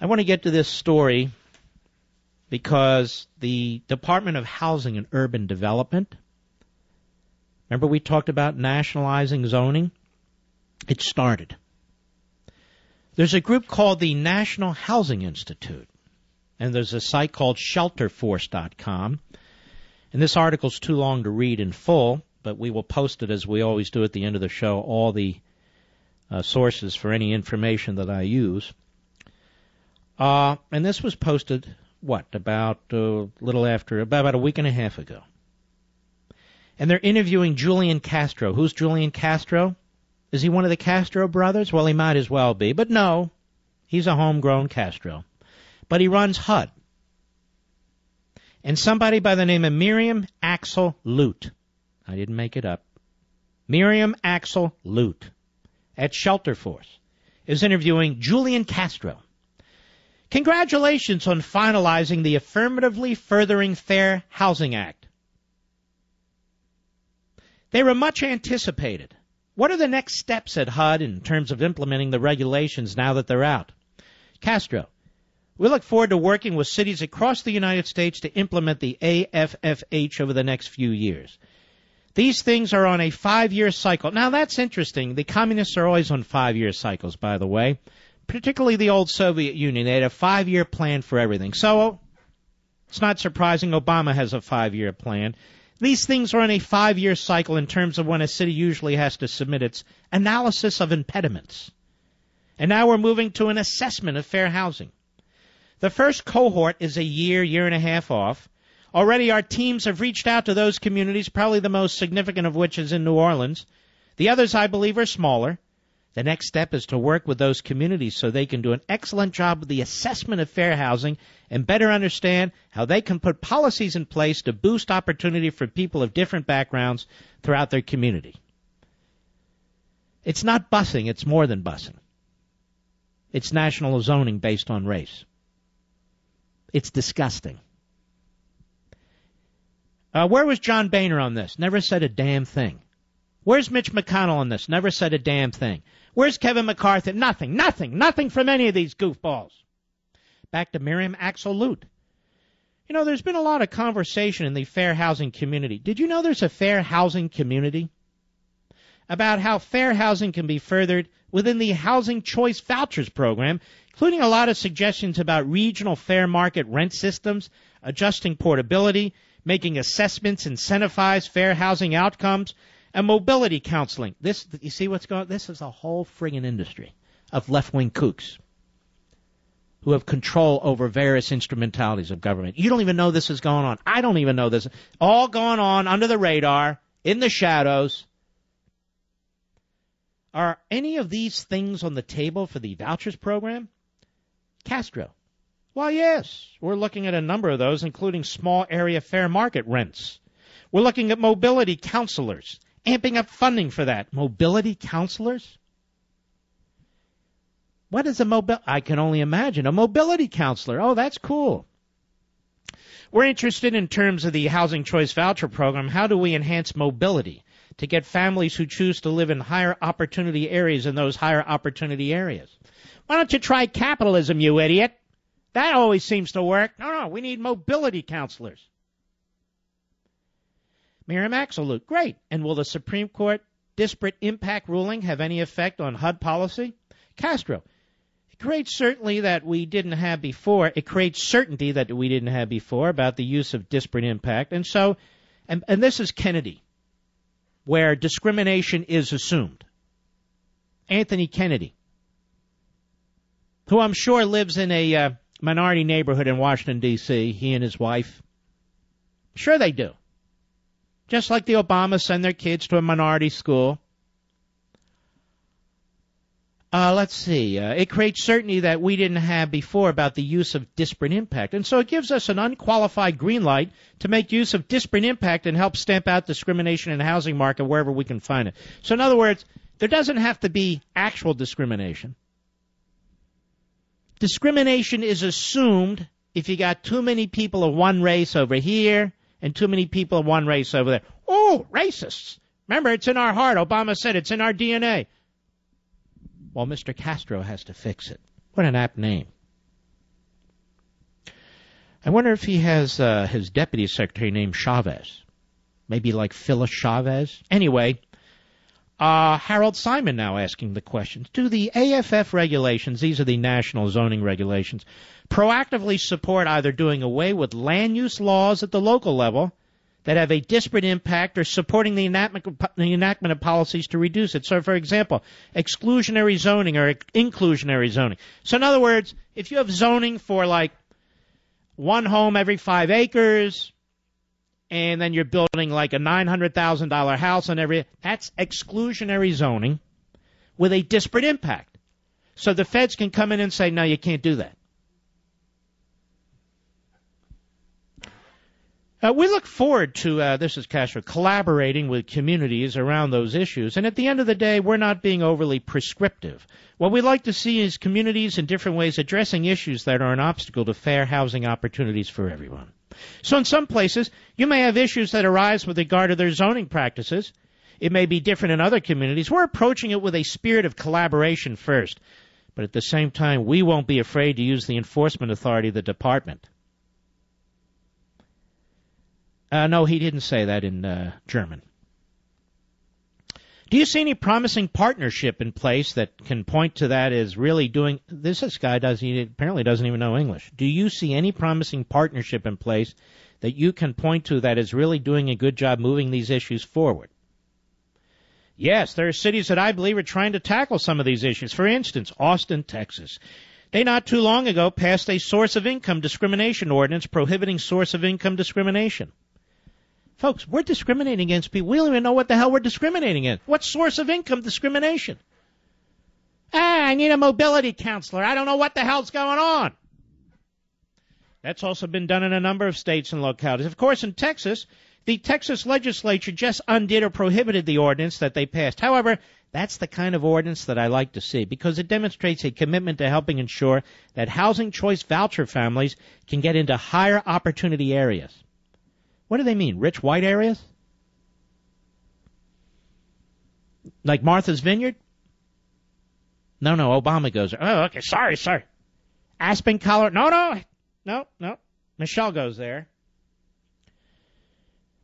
I want to get to this story because the Department of Housing and Urban Development, remember we talked about nationalizing zoning? It started. There's a group called the National Housing Institute, and there's a site called shelterforce.com. And this article's too long to read in full, but we will post it as we always do at the end of the show, all the sources for any information that I use. And this was posted, about a week and a half ago. And they're interviewing Julian Castro. Who's Julian Castro? Is he one of the Castro brothers? Well, he might as well be. But no, he's a homegrown Castro. But he runs HUD. And somebody by the name of Miriam Axel Lute, I didn't make it up, Miriam Axel Lute at Shelterforce is interviewing Julian Castro. Congratulations on finalizing the Affirmatively Furthering Fair Housing Act. They were much anticipated. What are the next steps at HUD in terms of implementing the regulations now that they're out? Castro, we look forward to working with cities across the United States to implement the AFFH over the next few years. These things are on a 5-year cycle. Now, that's interesting. The communists are always on 5-year cycles, by the way, particularly the old Soviet Union. They had a 5-year plan for everything. So it's not surprising Obama has a 5-year plan. These things are on a 5-year cycle in terms of when a city usually has to submit its analysis of impediments. And now we're moving to an assessment of fair housing. The first cohort is a year and a half off. Already our teams have reached out to those communities, probably the most significant of which is in New Orleans. The others, I believe, are smaller. The next step is to work with those communities so they can do an excellent job with the assessment of fair housing and better understand how they can put policies in place to boost opportunity for people of different backgrounds throughout their community. It's not busing, it's more than busing. It's national zoning based on race. It's disgusting. Where was John Boehner on this? Never said a damn thing. Where's Mitch McConnell on this? Never said a damn thing. Where's Kevin McCarthy? Nothing from any of these goofballs. Back to Miriam Axel Lute. You know, there's been a lot of conversation in the fair housing community. Did you know there's a fair housing community? About how fair housing can be furthered within the Housing Choice Vouchers program, including a lot of suggestions about regional fair market rent systems, adjusting portability, making assessments, incentivize fair housing outcomes, and mobility counseling. This, you see what's going on? This is a whole friggin' industry of left-wing kooks who have control over various instrumentalities of government. You don't even know this is going on. I don't even know this. All going on under the radar, in the shadows. Are any of these things on the table for the vouchers program? Castro. Well, yes. We're looking at a number of those, including small area fair market rents. We're looking at mobility counselors, amping up funding for that. Mobility counselors? What is I can only imagine. A mobility counselor. Oh, that's cool. We're interested in terms of the Housing Choice Voucher Program. How do we enhance mobility to get families who choose to live in higher opportunity areas in those higher opportunity areas? Why don't you try capitalism, you idiot? That always seems to work. No, we need mobility counselors. Miriam Axel Lute, great. And will the Supreme Court disparate impact ruling have any effect on HUD policy? Castro, it creates certainty that we didn't have before. It creates certainty that we didn't have before about the use of disparate impact. And so, and this is Kennedy, where discrimination is assumed. Anthony Kennedy, who I'm sure lives in a minority neighborhood in Washington, D.C., he and his wife. Sure they do. Just like the Obamas send their kids to a minority school. Let's see. It creates certainty that we didn't have before about the use of disparate impact. And so it gives us an unqualified green light to make use of disparate impact and help stamp out discrimination in the housing market wherever we can find it. So in other words, there doesn't have to be actual discrimination. Discrimination is assumed if you got too many people of one race over here and too many people of one race over there. Oh, racists. Remember, it's in our heart. Obama said it's in our DNA. while Mr. Castro has to fix it. What an apt name. I wonder if he has his deputy secretary named Chavez. Maybe like Phyllis Chavez. Anyway, Harold Simon now asking the questions. Do the AFF regulations, these are the national zoning regulations, proactively support either doing away with land use laws at the local level that have a disparate impact or supporting the enactment of policies to reduce it? So, for example, exclusionary zoning or inclusionary zoning. So, in other words, if you have zoning for like one home every 5 acres, and then you're building like a $900,000 house on that's exclusionary zoning with a disparate impact. So the feds can come in and say, no, you can't do that. We look forward to, this is Castro, collaborating with communities around those issues. And at the end of the day, we're not being overly prescriptive. What we like to see is communities in different ways addressing issues that are an obstacle to fair housing opportunities for everyone. So in some places, you may have issues that arise with regard to their zoning practices. It may be different in other communities. We're approaching it with a spirit of collaboration first. But at the same time, we won't be afraid to use the enforcement authority of the department. No, he didn't say that in German. Do you see any promising partnership in place that can point to that as really doing this? This guy apparently doesn't even know English. Do you see any promising partnership in place that you can point to that is really doing a good job moving these issues forward? Yes, there are cities that I believe are trying to tackle some of these issues. For instance, Austin, Texas. They not too long ago passed a source of income discrimination ordinance prohibiting source of income discrimination. Folks, we're discriminating against people. We don't even know what the hell we're discriminating against. What source of income discrimination? I need a mobility counselor. I don't know what the hell's going on. That's also been done in a number of states and localities. Of course, in Texas, the Texas legislature just undid or prohibited the ordinance that they passed. However, that's the kind of ordinance that I like to see because it demonstrates a commitment to helping ensure that housing choice voucher families can get into higher opportunity areas. What do they mean? Rich white areas? Like Martha's Vineyard? No, Obama goes there. Oh, okay, sorry. Aspen, Colorado? No. Michelle goes there.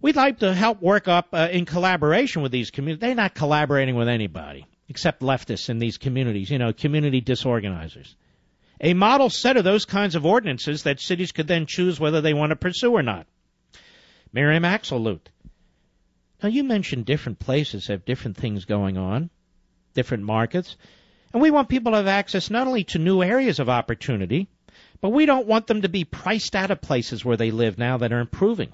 We'd like to help work up in collaboration with these communities. They're not collaborating with anybody except leftists in these communities, community disorganizers. A model set of those kinds of ordinances that cities could then choose whether they want to pursue or not. Miriam Axelloot. Now, you mentioned different places have different things going on, different markets, and we want people to have access not only to new areas of opportunity, but we don't want them to be priced out of places where they live now that are improving.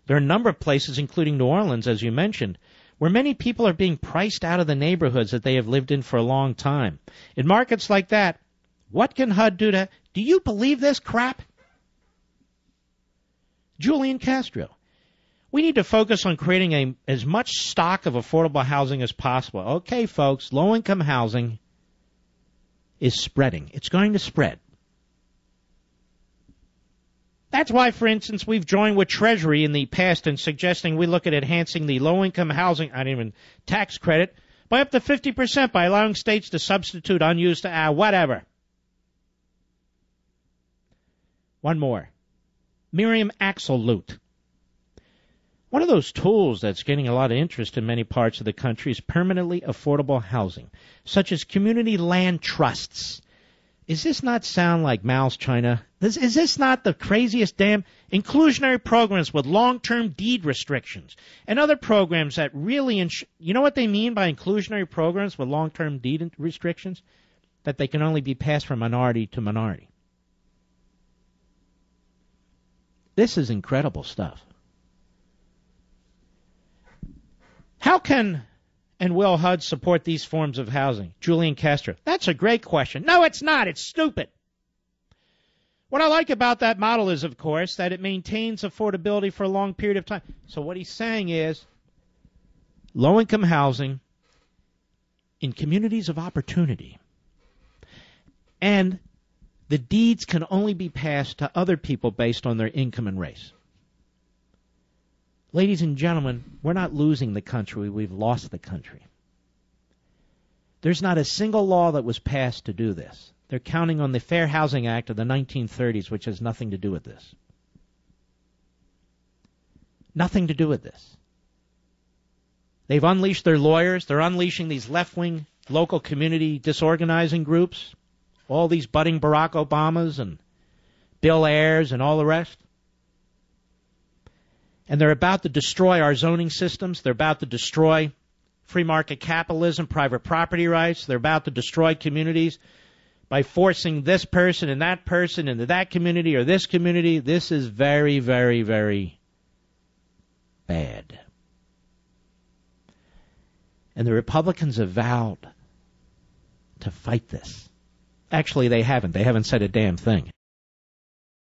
There are a number of places, including New Orleans, as you mentioned, where many people are being priced out of the neighborhoods that they have lived in for a long time. In markets like that, what can HUD do to... Do you believe this crap? Julian Castro. We need to focus on creating as much stock of affordable housing as possible. Okay, folks, low-income housing is spreading. It's going to spread. That's why, for instance, we've joined with Treasury in the past in suggesting we look at enhancing the low-income housing, tax credit, by up to 50% by allowing states to substitute unused, whatever. One more. Miriam Axelloot. One of those tools that's getting a lot of interest in many parts of the country is permanently affordable housing, such as community land trusts. Does this not sound like Mao's China? Is this not the craziest damn inclusionary programs with long-term deed restrictions and other programs that really, you know what they mean by inclusionary programs with long-term deed restrictions? That they can only be passed from minority to minority. This is incredible stuff. How can and will HUD support these forms of housing? Julian Castro. That's a great question. No, it's not. It's stupid. What I like about that model is, of course, that it maintains affordability for a long period of time. So what he's saying is low-income housing in communities of opportunity. And the deeds can only be passed to other people based on their income and race. Ladies and gentlemen, we're not losing the country. We've lost the country. There's not a single law that was passed to do this. They're counting on the Fair Housing Act of the 1930s, which has nothing to do with this. Nothing to do with this. They've unleashed their lawyers. They're unleashing these left-wing local community disorganizing groups, all these budding Barack Obamas and Bill Ayers and all the rest. And they're about to destroy our zoning systems. They're about to destroy free market capitalism, private property rights. They're about to destroy communities by forcing this person and that person into that community or this community. This is very, very, very bad. And the Republicans have vowed to fight this. Actually, they haven't. They haven't said a damn thing.